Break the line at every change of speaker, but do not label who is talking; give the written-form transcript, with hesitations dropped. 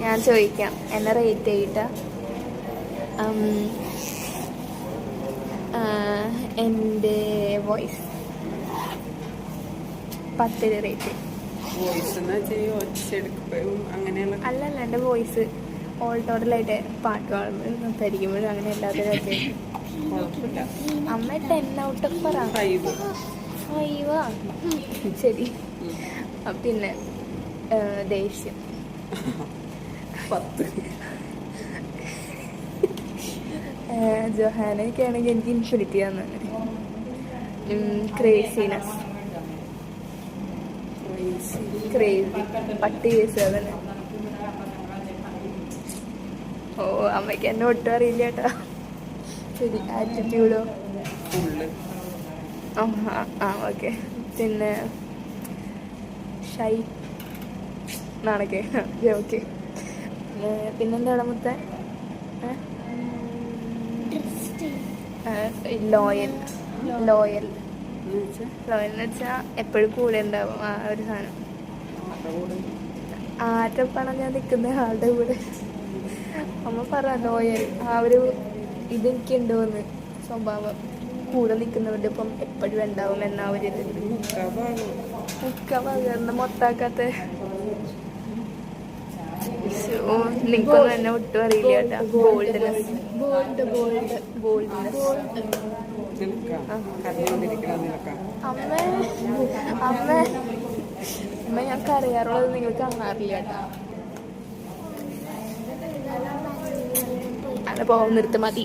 ഞാൻ ചോദിക്കാം എന്നെ റേറ്റ് ചെയ്തിട്ട്. എൻ്റെ വോയിസ് 10 റേറ്റ്. അല്ലല്ല, എൻ്റെ വോയിസ് ഓൾ ടോട്ടലായിട്ട് പാട്ട് പാടുമ്പോൾ സംസാരിക്കുമ്പോഴും അങ്ങനെ എല്ലാത്തിനൊക്കെ. അമ്മ 10 ഔട്ട് ഓഫ് 5. ശരി. പിന്നെ ദേഷ്യം
10.
ജൊഹാനൊക്കെ ആണെങ്കിൽ എനിക്ക് ഇൻഫിനിറ്റി ആണ്. ക്രേസിനെസ്, ക്രേസി പട്ടി കേസ് അതന്നെ. ഓ അമ്മയ്ക്ക് എന്നെ ഒട്ടും അറിയില്ല കേട്ടോ. ശരി. ആറ്റിറ്റ്യൂഡോ? ഓക്കെ. പിന്നെ ഷൈ നാണക്കെ. ഓക്കെ. പിന്നെന്താണ് മുത്ത? ലോയൽ എന്ന് വെച്ചാൽ എപ്പോഴും കൂടെ ഉണ്ടാവും. ആ ഒരു സാധനം. ആറ്റപ്പാണ് ഞാൻ നിൽക്കുന്ന ആളുടെ കൂടെ. അമ്മ പറ ലോയൽ. ആ ഒരു ഇതെനിക്കുണ്ടോന്ന് സ്വഭാവം. കൂടെ നിൽക്കുന്നവരുടെ ഇപ്പം എപ്പോഴും ഉണ്ടാവും എന്ന ഒരു പകർന്ന് മൊത്താക്കാത്ത. നിനക്കൊന്നും എന്നെ ഒട്ടും അറിയില്ല കേട്ടാ. ബോൾഡ്നെസ്. അമ്മ ഞങ്ങൾക്ക് അറിയാറുള്ളത് നിങ്ങൾക്ക് കാണാറില്ല കേട്ടാ. അങ്ങനെ പോകാൻ നിർത്ത് മതി.